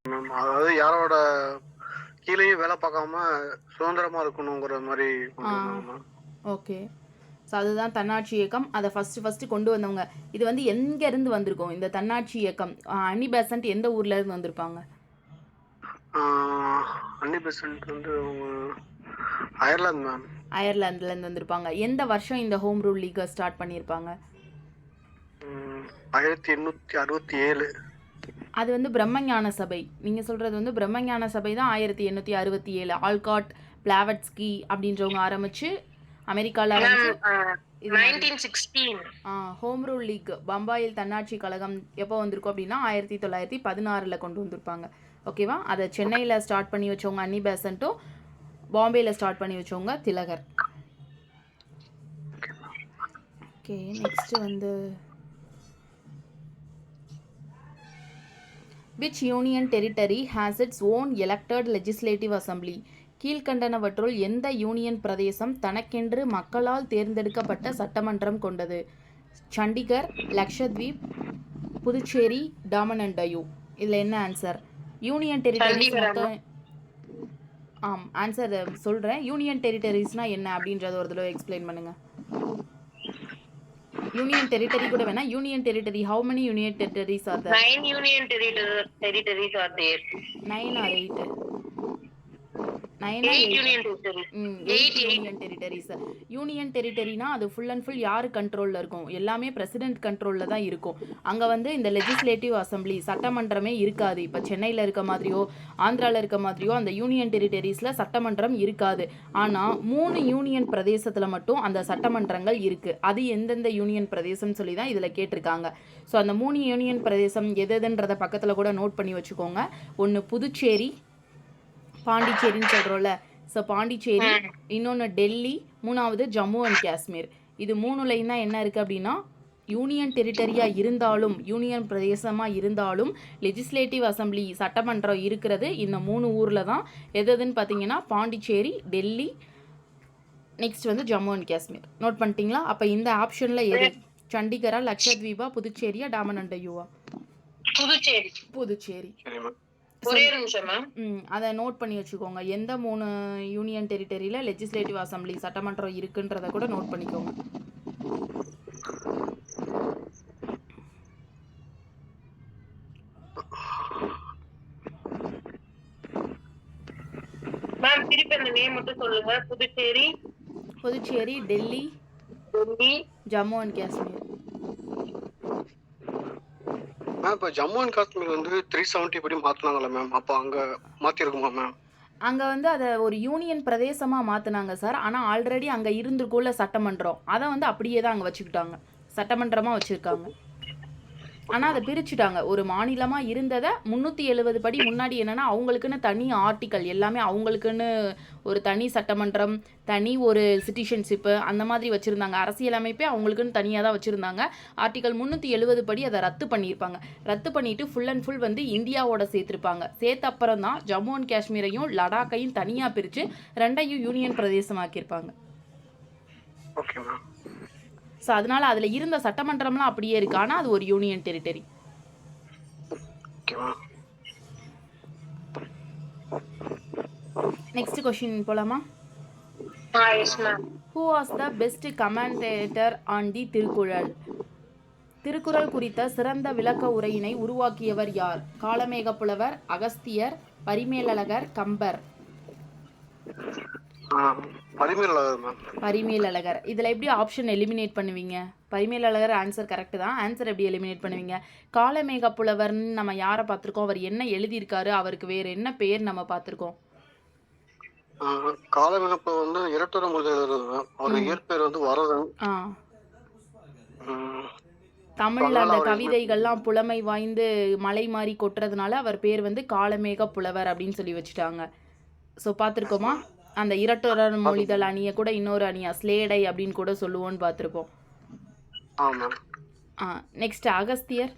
Ma'am. அதாவது யாரோட கீழேயும் வேலை பார்க்காம சுதந்திரமா இருக்கணுங்கிற மாதிரி கொண்டு வந்தாங்க மேம். ஓகே. ஸோ அதுதான் தன்னாட்சி இயக்கம். அதை ஃபஸ்ட்டு கொண்டு வந்தவங்க. இது வந்து எங்கேருந்து வந்திருக்கோம் இந்த தன்னாட்சி இயக்கம்? அன்னி பெசன்ட் எந்த ஊர்லேருந்து வந்திருப்பாங்க? அன்னி பெசன்ட் வந்து அயர்லாந்து மேம். அயர்லாந்துலேருந்து வந்திருப்பாங்க. எந்த வருஷம் இந்த ஹோம் ரூல் லீகை ஸ்டார்ட் பண்ணியிருப்பாங்க? 1867. அது வந்து பிரம்மஞான சபை. நீங்கள் சொல்கிறது வந்து பிரம்மஞான சபை தான் 1867. ஆல்காட் பிளாவட்ஸ்கி அப்படின்றவங்க ஆரம்பித்து அமெரிக்காவில் ஆரம்பிச்சு 1916 ஹோம் ரூல் லீக் பம்பாயில் தன்னாட்சி கழகம் எப்போ வந்திருக்கும் அப்படின்னா 1916 கொண்டு வந்திருப்பாங்க. ஓகேவா? அதை சென்னையில் ஸ்டார்ட் பண்ணி வச்சவங்க அன்னி பெசன்ட்டும், பாம்பேயில் ஸ்டார்ட் பண்ணி வச்சவங்க திலகர். ஓகே, நெக்ஸ்ட் வந்து which union territory has its own elected legislative assembly? கீழ்கண்டனவற்றுள் எந்த யூனியன் பிரதேசம் தனக்கென்று மக்களால் தேர்ந்தெடுக்கப்பட்ட சட்டமன்றம் கொண்டது? சண்டிகர், லக்ஷத்வீப், புதுச்சேரி, டாமன் அண்ட் டையூ. இதில் என்ன ஆன்சர்? யூனியன் டெரிட்டரிஸ் மொத்தம் ஆன்சர் சொல்கிறேன். யூனியன் டெரிட்டரிஸ்னால் என்ன அப்படின்றத ஒரு தடவை எக்ஸ்பிளைன் பண்ணுங்கள். யூனியன் டெரிட்டரி கூட வேணா. Union territory, how many union territories are there? 9 union territories are there. 9 or 8? 8 union territories. 8 union territories. Union டெரிட்டரினா அது ஃபுல் அண்ட் ஃபுல் யார் கண்ட்ரோலில் இருக்கும்? எல்லாமே பிரசிடென்ட் கண்ட்ரோலில் தான் இருக்கும். அங்கே வந்து இந்த லெஜிஸ்லேட்டிவ் அசம்பிளி சட்டமன்றமே இருக்காது. இப்போ சென்னையில் இருக்க மாதிரியோ ஆந்திராவில் இருக்க மாதிரியோ அந்த யூனியன் டெரிட்டரிஸில் சட்டமன்றம் இருக்காது. ஆனால் 3 யூனியன் பிரதேசத்தில் மட்டும் அந்த சட்டமன்றங்கள் இருக்குது. அது எந்தெந்த யூனியன் பிரதேசம்னு சொல்லி தான் இதில் கேட்டிருக்காங்க. ஸோ அந்த 3 யூனியன் பிரதேசம் எதுன்றதை பக்கத்தில் கூட நோட் பண்ணி வச்சுக்கோங்க. ஒன்று புதுச்சேரி, பாண்டிச்சேரின்னு சொல்கிறோம்ல, ஸோ பாண்டிச்சேரி, இன்னொன்று டெல்லி, மூணாவது ஜம்மு அண்ட் காஷ்மீர். இது மூணுலையும் தான் என்ன இருக்குது அப்படின்னா யூனியன் டெரிட்டரியாக இருந்தாலும் யூனியன் பிரதேசமாக இருந்தாலும் லெஜிஸ்லேட்டிவ் அசம்பிளி சட்டமன்றம் இருக்கிறது இந்த 3 ஊரில் தான். எதுன்னு பார்த்தீங்கன்னா பாண்டிச்சேரி, டெல்லி, நெக்ஸ்ட் வந்து ஜம்மு அண்ட் காஷ்மீர். நோட் பண்ணிட்டீங்களா? அப்போ இந்த ஆப்ஷனில் எது? சண்டிகரா, லக்ஷத்வீபா, புதுச்சேரியா, டாமன் அண்ட் டையூவா? புதுச்சேரி. ஒரே நிமிஷம் மேம். அதை நோட் பண்ணி வச்சுக்கோங்க. எந்த 3 யூனியன் டெரிட்டரியில் லெஜிஸ்லேட்டிவ் அசம்பிளி சட்டமன்றம் இருக்குன்றத கூட நோட் பண்ணிக்கோங்க. மேம் திருப்பி அந்த நேம் மட்டும் சொல்லுங்க. புதுச்சேரி, டெல்லி, ஜம்மு அண்ட் காஷ்மீர். மேம் இப்போ ஜம்மு அண்ட் காஷ்மீர் வந்து 370 படி மாற்றினாங்களே மேம், அப்போ அங்கே மாற்றிருக்குமா மேம்? அங்கே வந்து அதை ஒரு யூனியன் பிரதேசமாக மாற்றினாங்க சார். ஆனால் ஆல்ரெடி அங்கே இருந்திருக்குள்ள சட்டமன்றம், அதை வந்து அப்படியே தான் அங்கே வச்சுக்கிட்டாங்க, சட்டமன்றமாக வச்சுருக்காங்க. ஆனால் அதை பிரிச்சுட்டாங்க. ஒரு மாநிலமாக இருந்ததை 370 படி முன்னாடி என்னென்னா அவங்களுக்குன்னு தனி ஆர்டிக்கல், எல்லாமே அவங்களுக்குன்னு ஒரு தனி சட்டமன்றம், தனி ஒரு சிட்டிசன்ஷிப்பு அந்த மாதிரி வச்சுருந்தாங்க. அரசியல் அமைப்பே அவங்களுக்குன்னு தனியாக தான் வச்சுருந்தாங்க. ஆர்டிக்கல் 370 படி அதை ரத்து பண்ணியிருப்பாங்க. ரத்து பண்ணிவிட்டு ஃபுல் அண்ட் ஃபுல் வந்து இந்தியாவோட சேர்த்துருப்பாங்க. சேர்த்த அப்புறம் தான் ஜம்மு அண்ட் காஷ்மீரையும் லடாக்கையும் தனியாக பிரித்து 2ஐயும் யூனியன் பிரதேசமாக்கியிருப்பாங்க. Okay ma'am. ஸோ அதனால் அதில் இருந்த சட்டமன்றம்லாம் அப்படியே இருக்கு. ஆனால் அது ஒரு யூனியன் டெரிட்டரி. நெக்ஸ்ட் கொஸ்டின் போலாமா? Who was the best commentator on the Thirukkural? Thirukkural குறித்த சிறந்த விளக்க உரையினை உருவாக்கியவர் யார்? காளமேக புலவர், அகஸ்தியர், பரிமேலழகர், கம்பர். பரிமேலழகர். இதில் எப்படி ஆப்ஷன் எலிமினேட் பண்ணுவீங்க? பரிமேலழகர் ஆன்சர் கரெக்டு தான். ஆன்சர் எப்படி எலிமினேட் பண்ணுவீங்க? காளமேக புலவர்னு நம்ம யாரை பார்த்துருக்கோம்? அவர் என்ன எழுதியிருக்காரு? அவருக்கு வேறு என்ன பேர் நம்ம பார்த்துருக்கோம்? காளமேக புலவர் வந்து இரட்டரம் எழுதுறது. அவர் இயற்பெயர் வந்து வரதன். தமிழில் அந்த கவிதைகள்லாம் புலமை வாய்ந்து மலை மாறி கொட்டுறதுனால அவர் பேர் வந்து காளமேக புலவர் அப்படின்னு சொல்லி வச்சுட்டாங்க. ஸோ பார்த்துருக்கோமா? அந்த இரட்டொரர் மொழிதல் அணியை கூட இன்னொரு அணியா ஸ்லேடை அப்படின்னு கூட சொல்லுவோன்னு பார்த்துருப்போம். நெக்ஸ்ட் அகஸ்தியர்.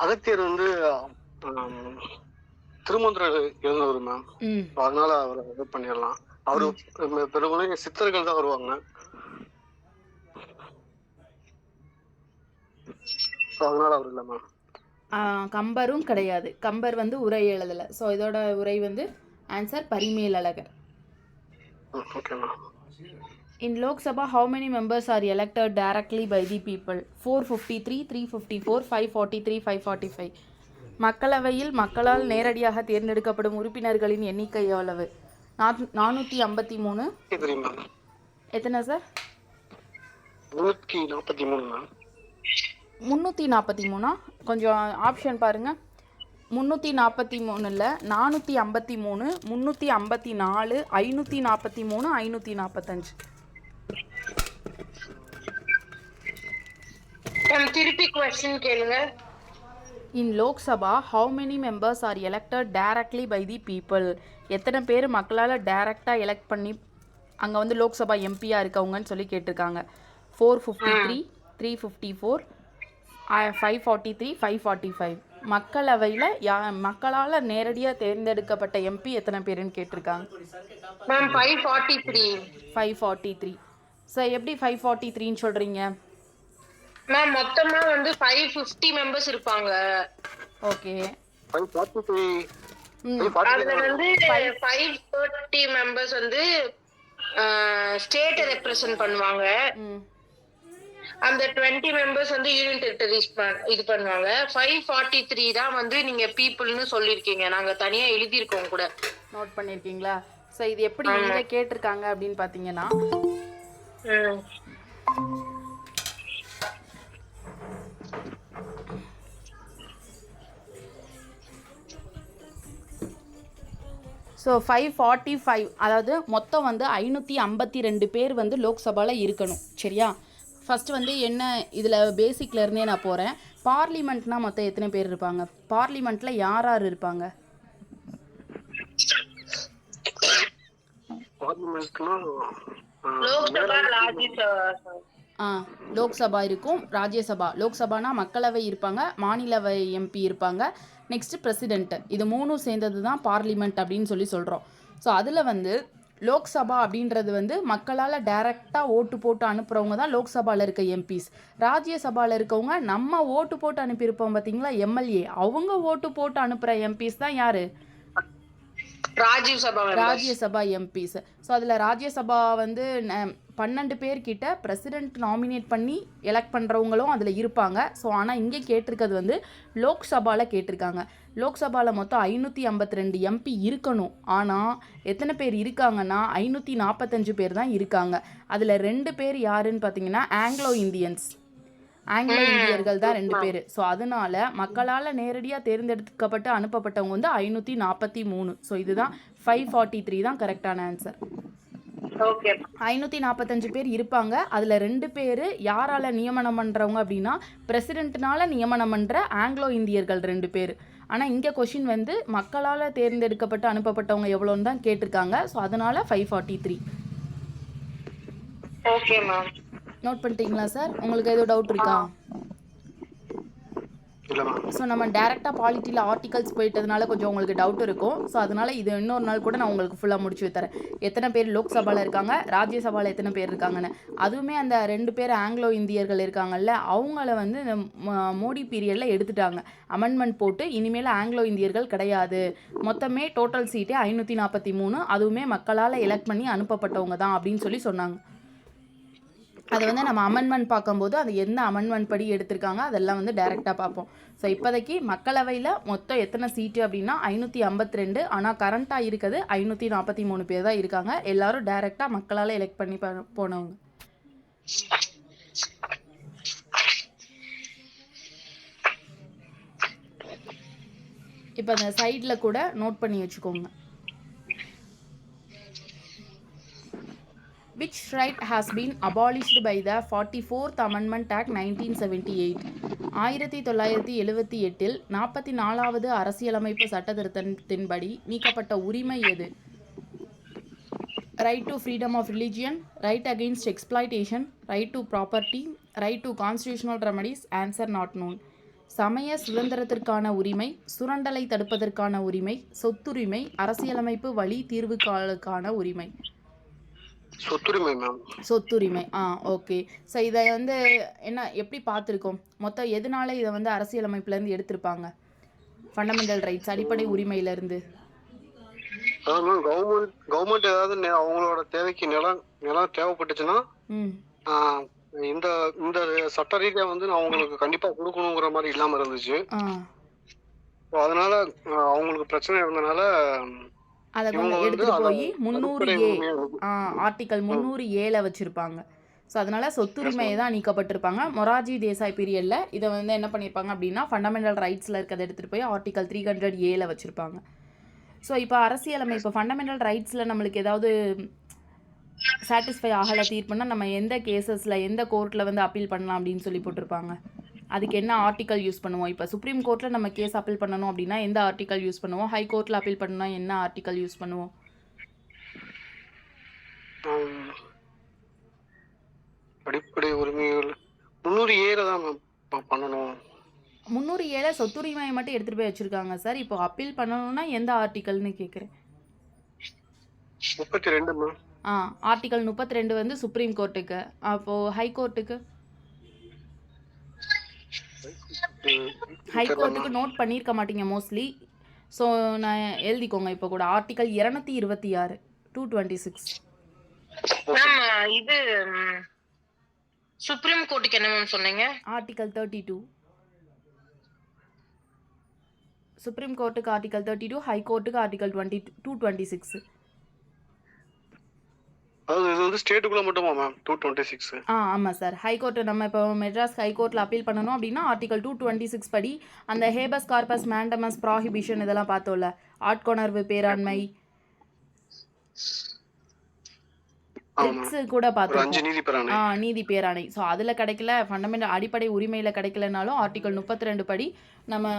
அகஸ்தியர் வந்து திருமந்திரம் எழுந்தவர் மேம். அதனால அவரை இது பண்ணிடலாம். அவரு பெரும்பாலும் சித்தர்கள் தான் வருவாங்க. அதனால அவர் இல்லை மேம். கம்பரும் கிடையாது. கம்பர் வந்து உரை எழுதலை. ஸோ இதோட உரை வந்து ஆன்சர் பரிமேலழகர். ஓகேம்மா. In Lok Sabha, how many members are elected directly by the people? 453, 354, 543, 545. மக்களவையில் மக்களால் நேரடியாக தேர்ந்தெடுக்கப்படும் உறுப்பினர்களின் எண்ணிக்கை எவ்வளவு? 453. எத்தனை சார்? 343. கொஞ்சம் ஆப்ஷன் பாருங்க. 343 இல்லை, 453, 354, 543, 545. திருப்பி क्वेश्चन கேளுங்க. In Lok Sabha, how many members are elected directly by the people? எத்தனை பேர் மக்களால் டைரக்டாக எலெக்ட் பண்ணி அங்கே வந்து லோக்சபா எம்பியாக இருக்கவங்கன்னு சொல்லி கேட்டிருக்காங்க. 453, 354, 543, 545. மக்களவையில் மக்களால் நேரடியாக தேர்ந்தெடுக்கப்பட்ட எம்பி எத்தனை பேருன்னு கேட்டிருக்காங்க. மேம் 543. 543. ஸோ எப்படி 543ன்னு சொல்கிறீங்க? மேம் மொத்தமா வந்து 550 மெம்பர்ஸ் இருப்பாங்க. ஓகே. 543. அதுல வந்து 530 மெம்பர்ஸ் வந்து ஸ்டேட்டை ரெப்ரசன்ட் பண்ணுவாங்க. அந்த 20 மெம்பர்ஸ் வந்து யூனியன் டெரிட்டரிஸ் இது பண்ணுவாங்க. 543 தான் வந்து நீங்க பீப்புள்னு சொல்லிருக்கீங்க. நாங்க தனியா எழுதியிருக்கோம் கூட. நோட் பண்ணிருக்கீங்களா? ஸோ இது எப்படி இங்க கேட்டிருக்காங்க அப்படின்னு பாத்தீங்கன்னா, ஸோ 545, அதாவது மொத்தம் வந்து 552 பேர் வந்து லோக்சபாவில் இருக்கணும். சரியா? ஃபஸ்ட்டு வந்து என்ன இதில் பேசிக்கில் இருந்தே நான் போகிறேன். பார்லிமெண்ட்னால் மொத்தம் எத்தனை பேர் இருப்பாங்க? பார்லிமெண்ட்டில் யார் யார் இருப்பாங்க? லோக்சபா இருக்கும், ராஜ்யசபா. லோக்சபானா மக்களவை இருப்பாங்க, மாநிலவை எம்பி இருப்பாங்க, நெக்ஸ்ட் பிரசிடென்ட். இது மூணும் சேர்ந்தது தான் பார்லிமெண்ட் அப்படின்னு சொல்லி சொல்கிறோம். ஸோ அதில் வந்து லோக்சபா அப்படின்றது வந்து மக்களால் டைரெக்டாக ஓட்டு போட்டு அனுப்புகிறவங்க தான் லோக்சபாவில் இருக்க எம்பிஸ். ராஜ்யசபாவில் இருக்கவங்க நம்ம ஓட்டு போட்டு அனுப்பியிருப்போம் பார்த்தீங்களா, எம்எல்ஏ, அவங்க ஓட்டு போட்டு அனுப்புகிற எம்பிஸ் தான் யார்? ராஜ்யசபா எம்பிஸ். ஸோ அதில் ராஜ்யசபா வந்து 12 பேர்கிட்ட பிரசிடென்ட் நாமினேட் பண்ணி எலெக்ட் பண்ணுறவங்களும் அதில் இருப்பாங்க. ஸோ ஆனால் இங்கே கேட்டிருக்கிறது வந்து லோக்சபாவில் கேட்டிருக்காங்க. லோக்சபாவில் மொத்தம் 552 எம்பி இருக்கணும். ஆனால் எத்தனை பேர் இருக்காங்கன்னா 545 பேர் தான் இருக்காங்க. அதில் 2 பேர் யாருன்னு பார்த்தீங்கன்னா ஆங்கிலோ இந்தியர்கள் தான் 2 பேர். ஸோ அதனால மக்களால் நேரடியாக தேர்ந்தெடுக்கப்பட்டு அனுப்பப்பட்டவங்க வந்து 543. ஸோ இதுதான் 543 தான் கரெக்டான ஆன்சர். 545 பேர் இருப்பாங்க. அதில் 2 பேர் யாரால் நியமனம் பண்ணுறவங்க அப்படின்னா பிரசிடென்ட்னால நியமனம் பண்ணுற ஆங்கிலோ இந்தியர்கள் 2 பேர். ஆனால் இங்கே கொஷின் வந்து மக்களால் தேர்ந்தெடுக்கப்பட்டு அனுப்பப்பட்டவங்க எவ்வளோன்னு தான் கேட்டிருக்காங்க. ஸோ அதனால 543. Okay ma'am. நோட் பண்ணிட்டீங்களா சார்? உங்களுக்கு எதுவும் டவுட் இருக்கா? ஸோ நம்ம டேரெக்டாக பாலிட்டியில் ஆர்டிகல்ஸ் போயிட்டதுனால கொஞ்சம் உங்களுக்கு டவுட் இருக்கும். ஸோ அதனால் இது இன்னொரு நாள் கூட நான் உங்களுக்கு ஃபுல்லாக முடிச்சு வைத்தரேன். எத்தனை பேர் லோக்சபாவில் இருக்காங்க, ராஜ்யசபாவில் எத்தனை பேர் இருக்காங்கன்னு. அதுவுமே அந்த 2 பேர் ஆங்கிலோ இந்தியர்கள் இருக்காங்கல்ல, அவங்கள வந்து இந்த மோடி பீரியடில் எடுத்துட்டாங்க. அமெண்ட்மெண்ட் போட்டு இனிமேல் ஆங்கிலோ இந்தியர்கள் கிடையாது, மொத்தமே டோட்டல் சீட்டே 543, அதுவுமே மக்களால் எலெக்ட் பண்ணி அனுப்பப்பட்டவங்க தான் அப்படின்னு சொல்லி சொன்னாங்க. அதை வந்து நம்ம அமெண்ட்மெண்ட் பார்க்கும்போது அது எந்த அமெண்ட்மெண்ட் படி எடுத்திருக்காங்க அதெல்லாம் வந்து டைரெக்டாக பார்ப்போம். ஸோ இப்போதைக்கு மக்களவையில் மொத்தம் எத்தனை சீட்டு அப்படின்னா 552. ஆனால் கரண்ட்டாக இருக்கிறது 543 பேர் தான் இருக்காங்க. எல்லாரும் டைரெக்டாக மக்களால் எலெக்ட் பண்ணி போனவங்க. இப்போ அந்த சைடில் கூட நோட் பண்ணி வச்சுக்கோங்க. Which right has been abolished by the 44th Amendment Act 1978? 1978 44வது அரசியலமைப்பு சட்டத்திருத்தத்தின்படி நீக்கப்பட்ட உரிமை எது? Right to freedom of religion, right against exploitation, right to property, right to constitutional remedies. Answer not known. சமய சுதந்திரத்திற்கான உரிமை, சுரண்டலை தடுப்பதற்கான உரிமை, சொத்துரிமை, அரசியலமைப்பு வழி தீர்வுகளுக்கான உரிமை. சொத்துரிமை மேம். சொத்துரிமை. ஓகே. ஸோ இதை வந்து என்ன எப்படி பார்த்துருக்கோம்? மொத்தம் எதனால இதை வந்து அரசியலமைப்புலேருந்து எடுத்திருப்பாங்க? ஃபண்டமெண்டல் ரைட்ஸ் அடிப்படை உரிமையிலேருந்து. அதான் மேம், கவர்மெண்ட் ஏதாவது அவங்களோட தேவைக்கு நிலம் தேவைப்பட்டுச்சுன்னா ம் இந்த இந்த சட்ட ரீதியா வந்து நான் அவங்களுக்கு கண்டிப்பா கொடுக்கணுங்கிற மாதிரி இல்லாம இருந்துச்சு. ஆ So, அதனால அவங்களுக்கு பிரச்சனை இருந்தனால அதை இவங்க வந்து எடுத்துகிட்டு அதை போய் 300 அடிப்படை ஏ உரிமையா ஆர்டிக்கல் 300 ஏல வச்சுருப்பாங்க. ஸோ அதனால சொத்துரிமையை தான் நீக்கப்பட்டிருப்பாங்க. மொரார்ஜி தேசாய் பீரியடில் இதை வந்து என்ன பண்ணியிருப்பாங்க அப்படின்னா ஃபண்டமெண்டல் ரைட்ஸில் இருக்கிறத எடுத்துகிட்டு போய் ஆர்டிக்கல் 300 ஏல வச்சுருப்பாங்க. ஸோ இப்போ அரசியலமைப்பு ஃபண்டமெண்டல் ரைட்ஸில் நம்மளுக்கு ஏதாவது சாட்டிஸ்ஃபை ஆகலை தீர்ப்புனா நம்ம எந்த கேசஸில் எந்த கோர்ட்டில் வந்து அப்பீல் பண்ணலாம் அப்படின்னு சொல்லி போட்டிருப்பாங்க. அதுக்கு என்ன ஆர்டிக்கல் யூஸ் பண்ணுவோம்? இப்போ சுப்ரீம் கோர்ட்டில் நம்ம கேஸ் அப்பீல் பண்ணணும் அப்படின்னா எந்த ஆர்டிக்கல் யூஸ் பண்ணுவோம்? ஹை கோர்ட்டில் அப்பீல் பண்ணணும்னா என்ன ஆர்டிக்கல் யூஸ் பண்ணுவோம்? அடிப்படை உரிமைகள் 300 ஏல தான் மேம் பண்ணணும். 300 ஏல சொத்துரிமையை மட்டும் எடுத்துகிட்டு போய் வச்சுருக்காங்க சார். இப்போ அப்பீல் பண்ணணும்னா எந்த ஆர்டிக்கல்னு கேட்குறேன். 32 மேம். ஆர்டிக்கல் 32 வந்து சுப்ரீம் கோர்ட்டுக்கு. அப்போது ஹை கோர்ட்டுக்கு ஹை கோர்ட்டுக்கு நோட் பண்ணியிருக்க மாட்டீங்க மோஸ்ட்லி. ஸோ நான் எழுதிக்கோங்க இப்போ கூட. ஆர்டிக்கல் 226 226. மேம் இது சுப்ரீம் கோர்ட்டுக்கு என்ன மேம் சொன்னீங்க? ஆர்டிக்கல் 32. சுப்ரீம் கோர்ட்டுக்கு ஆர்டிக்கல் 32, ஹை கோர்ட்டுக்கு ஆர்டிக்கல் 226. அதாவது இது வந்து ஸ்டேட்டுக்குள்ள மட்டுமா மேம் 226? ஆமாம் சார். ஹை கோர்ட்டு நம்ம இப்போ மெட்ராஸ் ஹை கோர்ட்டில் அப்பீல் பண்ணணும் அப்படின்னா ஆர்டிக்கல் 226 படி அந்த ஹேபஸ் கார்பஸ் மேண்டமஸ் ப்ராஹிபிஷன் இதெல்லாம் பார்த்தோம்ல, ஆட்கொணர்வு பேராண்மை கூட பார்த்தோம். நீதி பேராணை. ஸோ அதில் கிடைக்கல, ஃபண்டமெண்டல் அடிப்படை உரிமையில் கிடைக்கலனாலும் ஆர்டிக்கல் 32 படி நம்ம